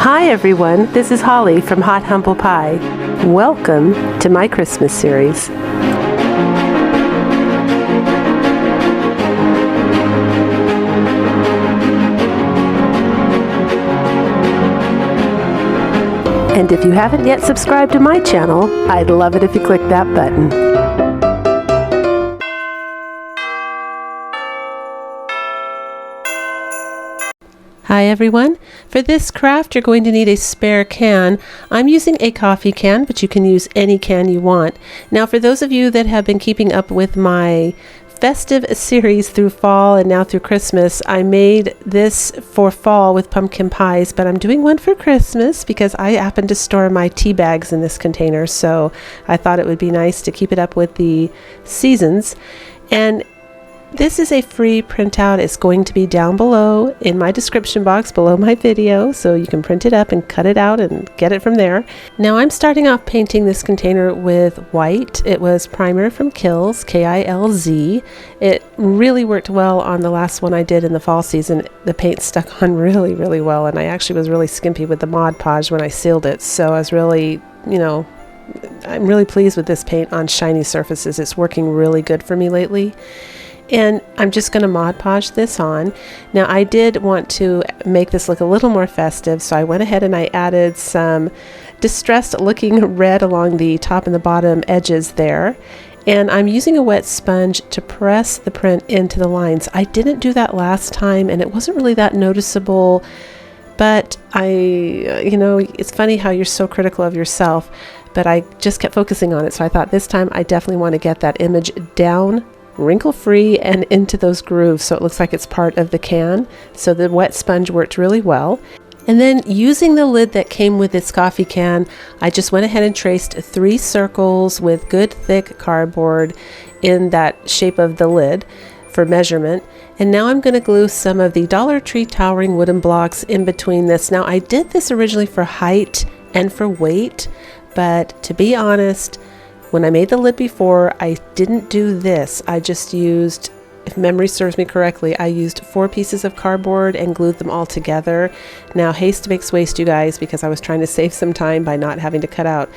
Hi everyone, this is Holly from Hot Humble Pie. Welcome to my Christmas series. And if you haven't yet subscribed to my channel, I'd love it if you click that button. Hi everyone. For this craft you're going to need a spare can. I'm using a coffee can, but you can use any can you want. Now for those of you that have been keeping up with my festive series through fall and now through Christmas, I made this for fall with pumpkin pies, but I'm doing one for Christmas because I happen to store my tea bags in this container, so I thought it would be nice to keep it up with the seasons. And this is a free printout. It's going to be down below in my description box below my video, so you can print it up and cut it out and get it from there. Now I'm starting off painting this container with white. It was primer from Kilz, K-I-L-Z. It really worked well on the last one I did in the fall season. The paint stuck on really well, and I actually was really skimpy with the Mod Podge when I sealed it, so I was really, I'm really pleased with this paint on shiny surfaces. It's working really good for me lately. And I'm just going to Mod Podge this on. Now I did want to make this look a little more festive, so I went ahead and I added some distressed looking red along the top and the bottom edges there. And I'm using a wet sponge to press the print into the lines. I didn't do that last time and it wasn't really that noticeable, but it's funny how you're so critical of yourself, but I just kept focusing on it. So I thought this time I definitely want to get that image down wrinkle free and into those grooves so it looks like it's part of the can. So the wet sponge worked really well. And then using the lid that came with this coffee can, I just went ahead and traced 3 circles with good thick cardboard in that shape of the lid for measurement. And now I'm going to glue some of the Dollar Tree towering wooden blocks in between this. Now I did this originally for height and for weight, but to be honest, when I made the lid before, I didn't do this. I just used, if memory serves me correctly, I used 4 pieces of cardboard and glued them all together. Now, haste makes waste, you guys, because I was trying to save some time by not having to cut out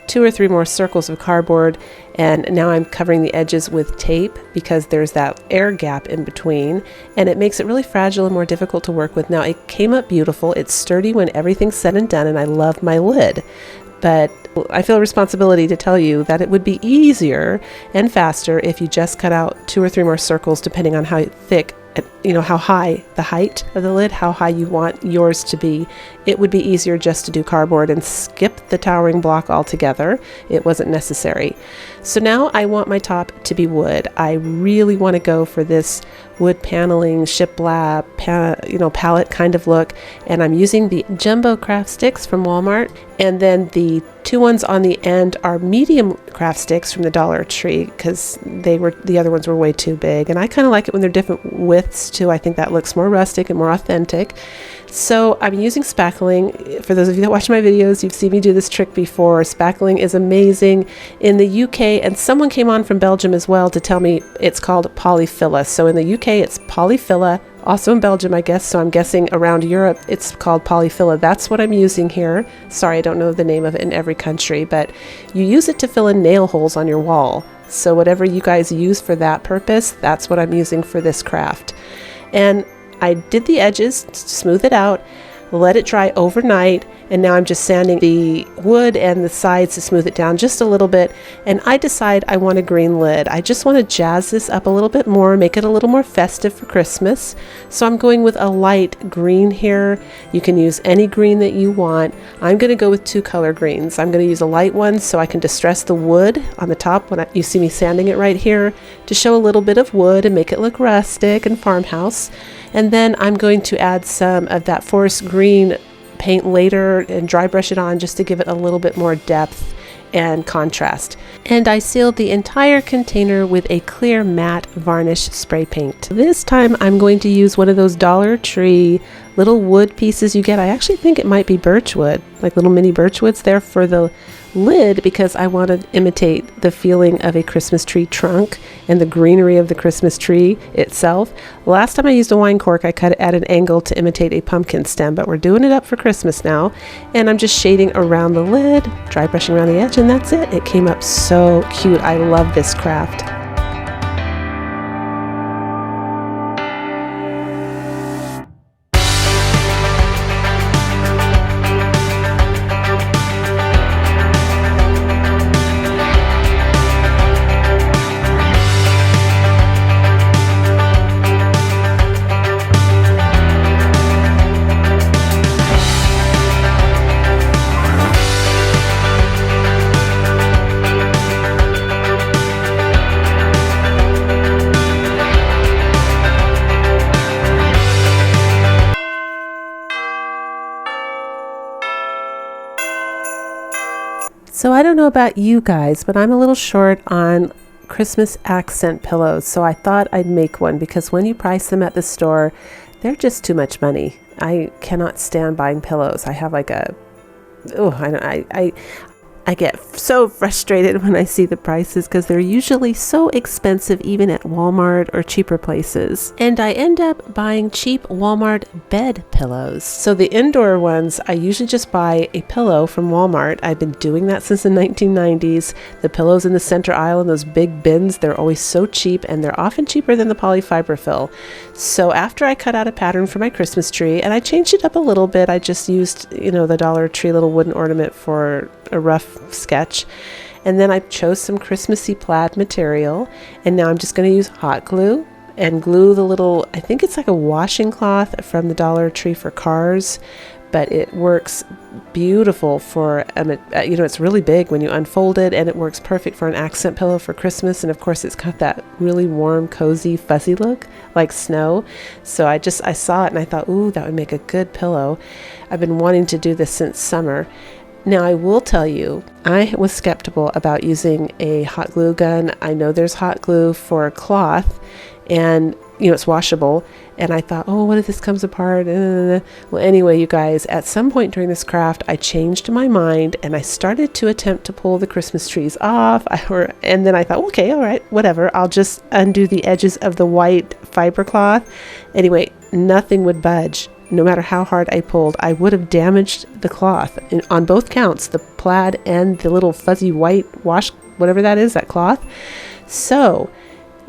2 or 3 more circles of cardboard. And now I'm covering the edges with tape because there's that air gap in between, and it makes it really fragile and more difficult to work with. Now, it came up beautiful. It's sturdy when everything's said and done, and I love my lid. But I feel a responsibility to tell you that it would be easier and faster if you just cut out 2 or 3 more circles depending on how thick, how high the height of the lid, how high you want yours to be. It would be easier just to do cardboard and skip the towering block altogether. It wasn't necessary. So now I want my top to be wood. I really want to go for this wood paneling, shiplap, palette kind of look. And I'm using the jumbo craft sticks from Walmart. And then the 2 ones on the end are medium craft sticks from the Dollar Tree because the other ones were way too big. And I kind of like it when they're different widths too. I think that looks more rustic and more authentic. So I'm using spackling. For those of you that watch my videos, you've seen me do this trick before. Spackling is amazing in the UK, and someone came on from Belgium as well to tell me it's called polyfilla. So in the UK it's polyfilla, also in Belgium I guess, so I'm guessing around Europe it's called polyfilla. That's what I'm using here. Sorry, I don't know the name of it in every country, but you use it to fill in nail holes on your wall. So whatever you guys use for that purpose, that's what I'm using for this craft. And I did the edges to smooth it out, let it dry overnight, and now I'm just sanding the wood and the sides to smooth it down just a little bit. And I decide I want a green lid. I just want to jazz this up a little bit more, make it a little more festive for Christmas. So I'm going with a light green here. You can use any green that you want. I'm going to go with 2 color greens. I'm going to use a light one so I can distress the wood on the top when you see me sanding it right here to show a little bit of wood and make it look rustic and farmhouse. And then I'm going to add some of that forest green paint later and dry brush it on just to give it a little bit more depth and contrast. And I sealed the entire container with a clear matte varnish spray paint. This time I'm going to use one of those Dollar Tree little wood pieces you get. I actually think it might be birch wood, like little mini birch woods there for the lid, because I want to imitate the feeling of a Christmas tree trunk and the greenery of the Christmas tree itself. Last time I used a wine cork, I cut it at an angle to imitate a pumpkin stem, but we're doing it up for Christmas now, and I'm just shading around the lid, dry brushing around the edge, and that's it. It came up so cute. I love this craft. So I don't know about you guys, but I'm a little short on Christmas accent pillows. So I thought I'd make one, because when you price them at the store, they're just too much money. I cannot stand buying pillows. I have like a, I get so frustrated when I see the prices, because they're usually so expensive even at Walmart or cheaper places. And I end up buying cheap Walmart bed pillows. So the indoor ones, I usually just buy a pillow from Walmart. I've been doing that since the 1990s. The pillows in the center aisle in those big bins, they're always so cheap, and they're often cheaper than the polyfiber fill. So after I cut out a pattern for my Christmas tree, and I changed it up a little bit, I just used, the Dollar Tree little wooden ornament for a rough sketch, and then I chose some Christmassy plaid material, and now I'm just going to use hot glue and glue the little, I think it's like a washing cloth from the Dollar Tree for cars, but it works beautiful for it's really big when you unfold it, and it works perfect for an accent pillow for Christmas. And of course it's got that really warm, cozy, fuzzy look like snow. So I saw it and I thought, ooh, that would make a good pillow. I've been wanting to do this since summer. Now, I will tell you, I was skeptical about using a hot glue gun. I know there's hot glue for cloth, and it's washable. And I thought, oh, what if this comes apart? Well, anyway, you guys, at some point during this craft, I changed my mind, and I started to attempt to pull the Christmas trees off. And then I thought, okay, all right, whatever. I'll just undo the edges of the white fiber cloth. Anyway, nothing would budge. No matter how hard I pulled, I would have damaged the cloth on both counts, the plaid and the little fuzzy white wash, whatever that is, that cloth. So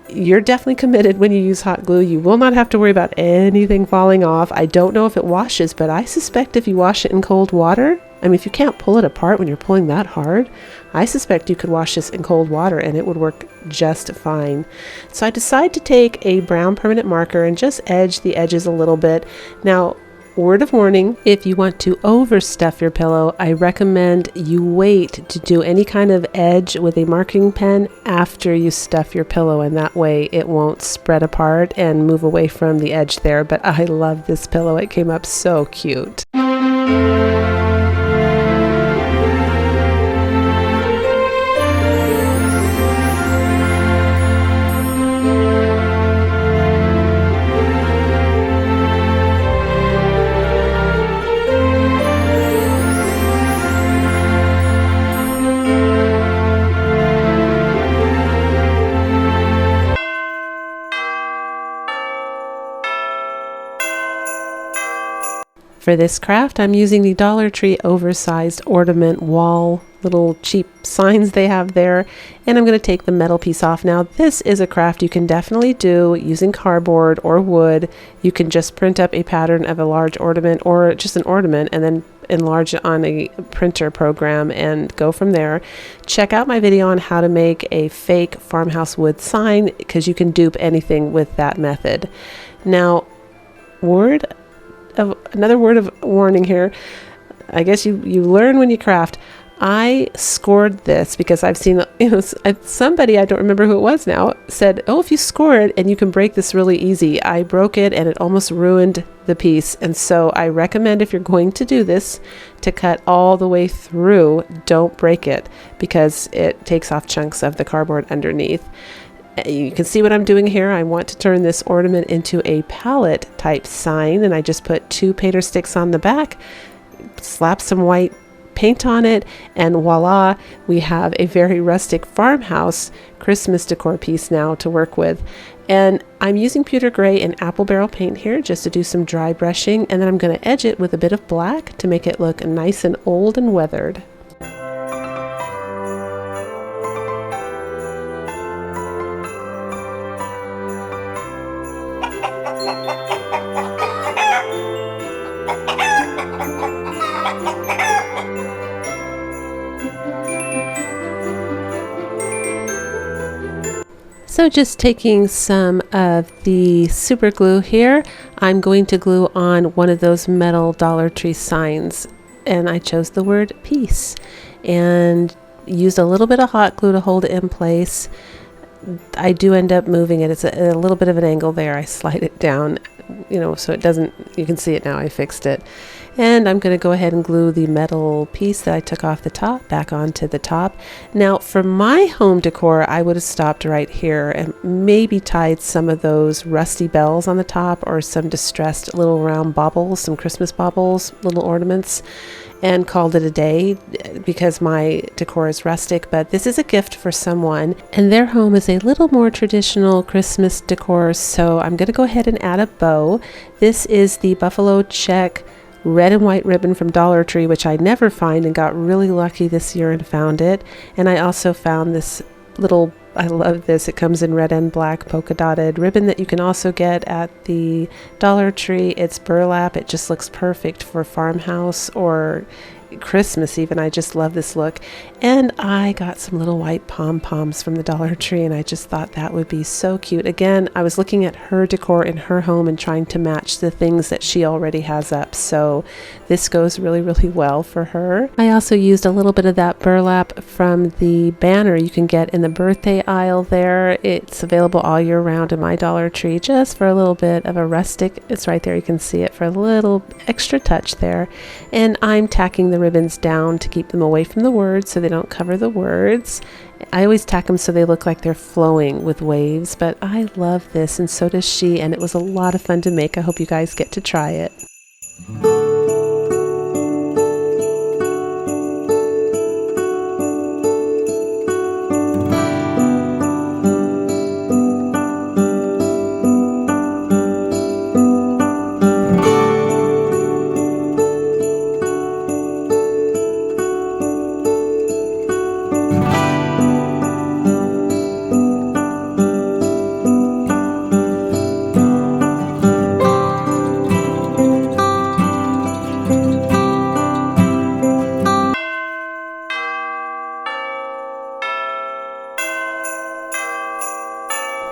you're definitely committed when you use hot glue. You will not have to worry about anything falling off. I don't know if it washes, but I suspect if you wash it in cold water, if you can't pull it apart when you're pulling that hard, I suspect you could wash this in cold water and it would work just fine. So I decided to take a brown permanent marker and just edge the edges a little bit. Now, word of warning, if you want to overstuff your pillow, I recommend you wait to do any kind of edge with a marking pen after you stuff your pillow, and that way it won't spread apart and move away from the edge there. But I love this pillow. It came up so cute. For this craft, I'm using the Dollar Tree oversized ornament wall, little cheap signs they have there, and I'm going to take the metal piece off. Now, this is a craft you can definitely do using cardboard or wood. You can just print up a pattern of a large ornament or just an ornament and then enlarge it on a printer program and go from there. Check out my video on how to make a fake farmhouse wood sign, because you can dupe anything with that method. Now, another word of warning here. I guess you learn when you craft. I scored this because I've seen, somebody, I don't remember who it was now, said, oh, if you score it and you can break this really easy. I broke it and it almost ruined the piece. And so I recommend, if you're going to do this, to cut all the way through. Don't break it, because it takes off chunks of the cardboard underneath. You can see what I'm doing here. I want to turn this ornament into a palette type sign, and I just put 2 painter sticks on the back, slap some white paint on it, and voila, we have a very rustic farmhouse Christmas decor piece now to work with. And I'm using pewter gray and apple barrel paint here just to do some dry brushing, and then I'm going to edge it with a bit of black to make it look nice and old and weathered. So just taking some of the super glue here, I'm going to glue on one of those metal Dollar Tree signs, and I chose the word peace and used a little bit of hot glue to hold it in place. I do end up moving it. It's a little bit of an angle there. I slide it down, so it doesn't, you can see it now. I fixed it. And I'm going to go ahead and glue the metal piece that I took off the top back onto the top. Now for my home decor, I would have stopped right here and maybe tied some of those rusty bells on the top or some distressed little round baubles, some Christmas baubles, little ornaments, and called it a day because my decor is rustic. But this is a gift for someone and their home is a little more traditional Christmas decor, so I'm going to go ahead and add a bow. This is the buffalo check red and white ribbon from Dollar Tree, which I never find, and got really lucky this year and found it. And I also found this little, I love this, it comes in red and black polka dotted ribbon that you can also get at the Dollar Tree. It's burlap. It just looks perfect for farmhouse or Christmas even. I just love this look. And I got some little white pom-poms from the Dollar Tree, and I just thought that would be so cute. Again, I was looking at her decor in her home and trying to match the things that she already has up, so this goes really, really well for her. I also used a little bit of that burlap from the banner you can get in the birthday aisle there. It's available all year round in my Dollar Tree just for a little bit of a rustic. It's right there, you can see it, for a little extra touch there. And I'm tacking the ribbons down to keep them away from the words so they don't cover the words. I always tack them so they look like they're flowing with waves, but I love this and so does she, and it was a lot of fun to make. I hope you guys get to try it.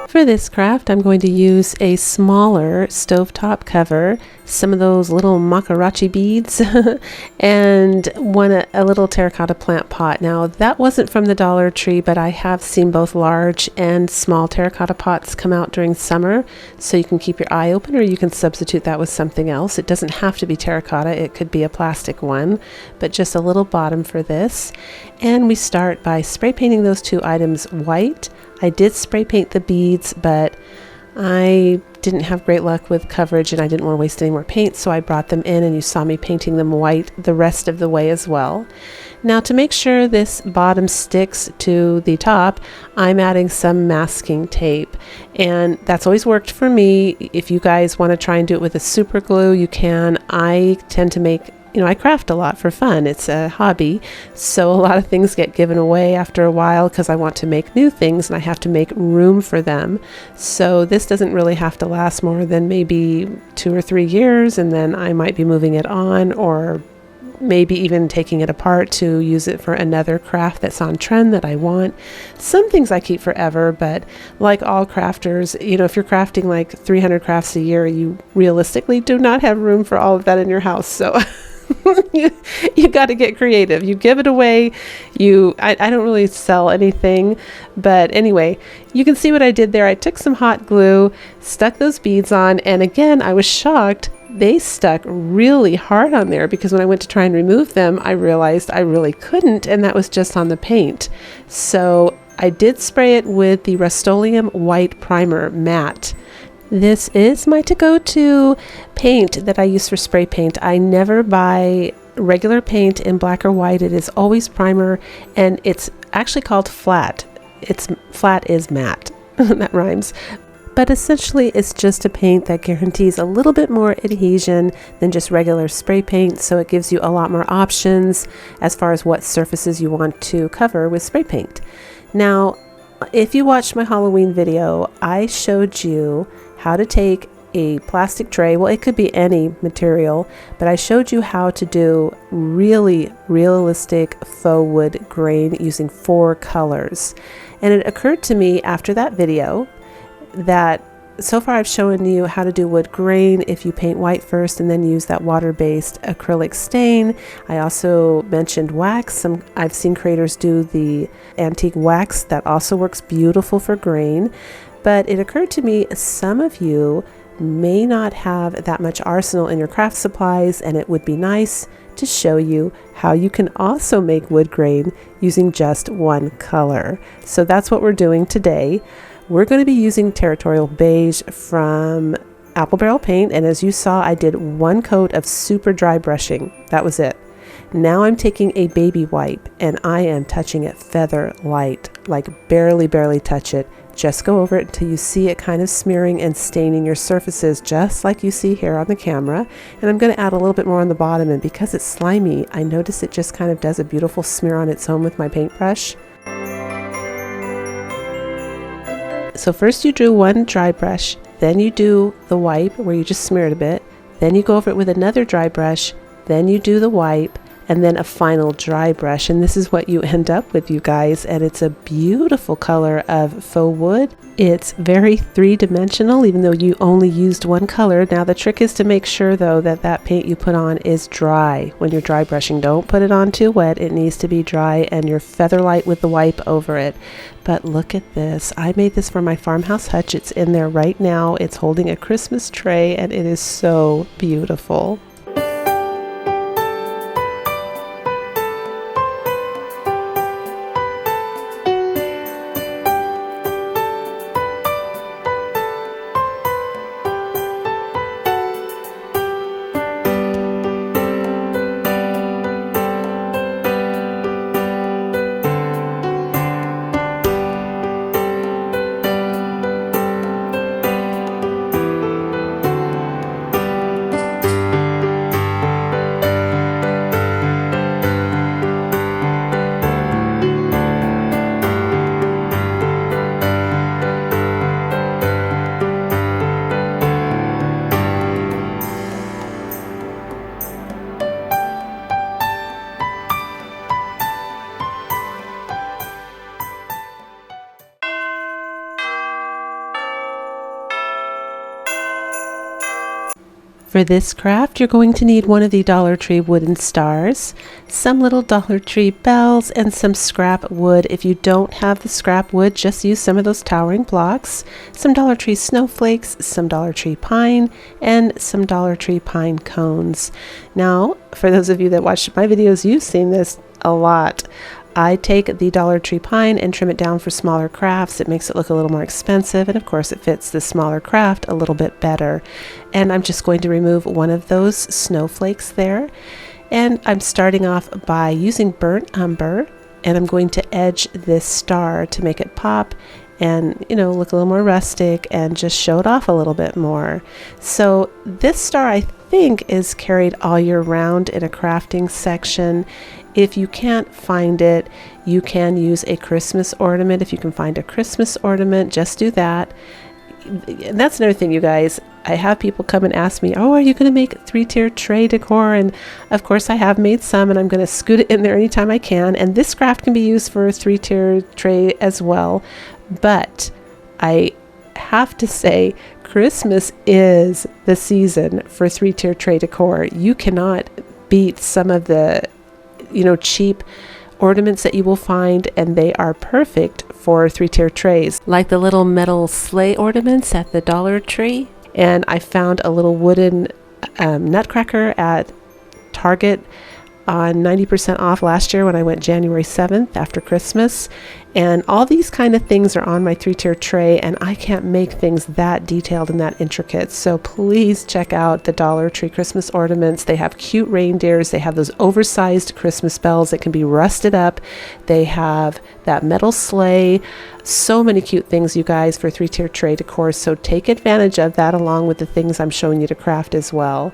For this craft, I'm going to use a smaller stovetop cover, some of those little macarachi beads, and a little terracotta plant pot. Now, that wasn't from the Dollar Tree, but I have seen both large and small terracotta pots come out during summer, so you can keep your eye open or you can substitute that with something else. It doesn't have to be terracotta, it could be a plastic one, but just a little bottom for this. And we start by spray painting those two items white. I did spray paint the beads, but I didn't have great luck with coverage and I didn't want to waste any more paint, so I brought them in and you saw me painting them white the rest of the way as well. Now, to make sure this bottom sticks to the top, I'm adding some masking tape, and that's always worked for me. If you guys want to try and do it with a super glue, you can. I tend to make, I craft a lot for fun. It's a hobby, so a lot of things get given away after a while because I want to make new things and I have to make room for them. So this doesn't really have to last more than maybe 2 or 3 years, and then I might be moving it on or maybe even taking it apart to use it for another craft that's on trend that I want. Some things I keep forever, but like all crafters, if you're crafting like 300 crafts a year, you realistically do not have room for all of that in your house. So you got to get creative. You give it away. I don't really sell anything, but anyway, you can see what I did there. I took some hot glue, stuck those beads on, and again, I was shocked. They stuck really hard on there because when I went to try and remove them, I realized I really couldn't, and that was just on the paint. So I did spray it with the Rust-Oleum White Primer Matte. This is my to-go-to paint that I use for spray paint. I never buy regular paint in black or white. It is always primer, and it's actually called flat. It's flat is matte. That rhymes. But essentially it's just a paint that guarantees a little bit more adhesion than just regular spray paint, so it gives you a lot more options as far as what surfaces you want to cover with spray paint. Now, if you watched my Halloween video, I showed you how to take a plastic tray, well, it could be any material, but I showed you how to do really realistic faux wood grain using 4 colors. And it occurred to me after that video that so far I've shown you how to do wood grain if you paint white first and then use that water-based acrylic stain. I also mentioned wax. I've seen creators do the antique wax that also works beautiful for grain. But it occurred to me some of you may not have that much arsenal in your craft supplies, and it would be nice to show you how you can also make wood grain using just 1 color. So that's what we're doing today. We're going to be using Territorial Beige from Apple Barrel Paint, and as you saw, I did 1 coat of super dry brushing. That was it. Now I'm taking a baby wipe and I am touching it feather light, like barely touch it. Just go over it until you see it kind of smearing and staining your surfaces, just like you see here on the camera. And I'm going to add a little bit more on the bottom, and because it's slimy, I notice it just kind of does a beautiful smear on its own with my paintbrush. So first you do 1 dry brush, then you do the wipe where you just smear it a bit, then you go over it with another dry brush, then you do the wipe, and then a final dry brush. And this is what you end up with, you guys, and it's a beautiful color of faux wood. It's very 3-dimensional, even though you only used 1 color. Now the trick is to make sure though that that paint you put on is dry when you're dry brushing. Don't put it on too wet. It needs to be dry, and you're feather light with the wipe over it. But look at this. I made this for my farmhouse hutch. It's in there right now. It's holding a Christmas tray, and it is so beautiful. For this craft, you're going to need one of the Dollar Tree wooden stars, some little Dollar Tree bells, and some scrap wood. If you don't have the scrap wood, just use some of those towering blocks, some Dollar Tree snowflakes, some Dollar Tree pine, and some Dollar Tree pine cones. Now, for those of you that watched my videos, you've seen this a lot. I take the Dollar Tree pine and trim it down for smaller crafts. It makes it look a little more expensive, and of course it fits the smaller craft a little bit better. And I'm just going to remove one of those snowflakes there. And I'm starting off by using burnt umber, and I'm going to edge this star to make it pop and, you know, look a little more rustic and just show it off a little bit more. So this star, I think, is carried all year round in a crafting section. If you can't find it, you can use a Christmas ornament. If you can find a Christmas ornament, just do that. And that's another thing, you guys. I have people come and ask me, oh, are you going to make 3-tier tray decor? And of course I have made some, and I'm going to scoot it in there anytime I can. And this craft can be used for a 3-tier tray as well. But I have to say, Christmas is the season for 3-tier tray decor. You cannot beat some of the, you know, cheap ornaments that you will find, and they are perfect for 3-tier trays, like the little metal sleigh ornaments at the Dollar Tree. And I found a little wooden nutcracker at Target. on 90% off last year when I went January 7th after Christmas. And all these kind of things are on my 3-tier tray, and I can't make things that detailed and that intricate. So please check out the Dollar Tree Christmas ornaments. They have cute reindeers. They have those oversized Christmas bells that can be rusted up. They have that metal sleigh. So many cute things, you guys, for 3-tier tray decor. So take advantage of that along with the things I'm showing you to craft as well.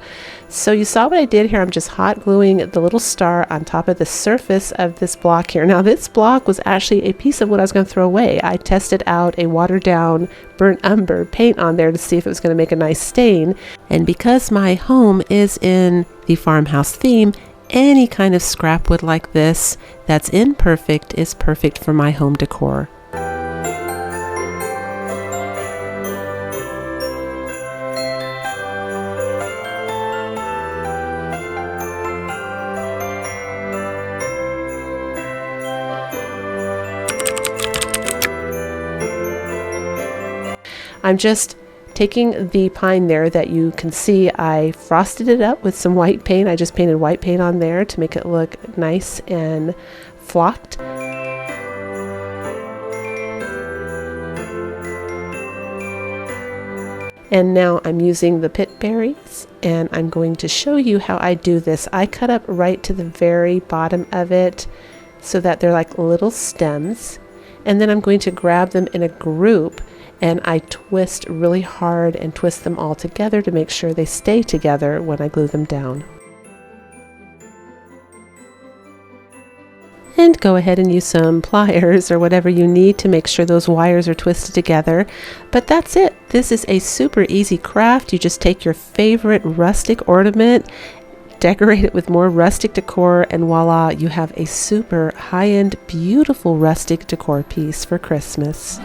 So you saw what I did here. I'm just hot gluing the little star on top of the surface of this block here. Now this block was actually a piece of what I was going to throw away. I tested out a watered down burnt umber paint on there to see if it was going to make a nice stain. And because my home is in the farmhouse theme, any kind of scrap wood like this that's imperfect is perfect for my home decor. I'm just taking the pine there that you can see I frosted it up with some white paint. I just painted white paint on there to make it look nice and flocked. And now I'm using the pit berries, and I'm going to show you how I do this. I cut up right to the very bottom of it so that they're like little stems. And then I'm going to grab them in a group, and I twist really hard and twist them all together to make sure they stay together when I glue them down. And go ahead and use some pliers or whatever you need to make sure those wires are twisted together. But that's it. This is a super easy craft. You just take your favorite rustic ornament, decorate it with more rustic decor, and voila, you have a super high-end, beautiful rustic decor piece for Christmas.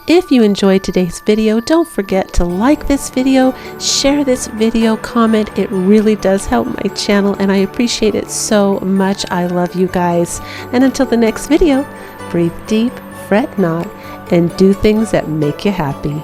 If you enjoyed today's video, don't forget to like this video, share this video, comment. It really does help my channel, and I appreciate it so much. I love you guys. And until the next video, breathe deep, fret not, and do things that make you happy.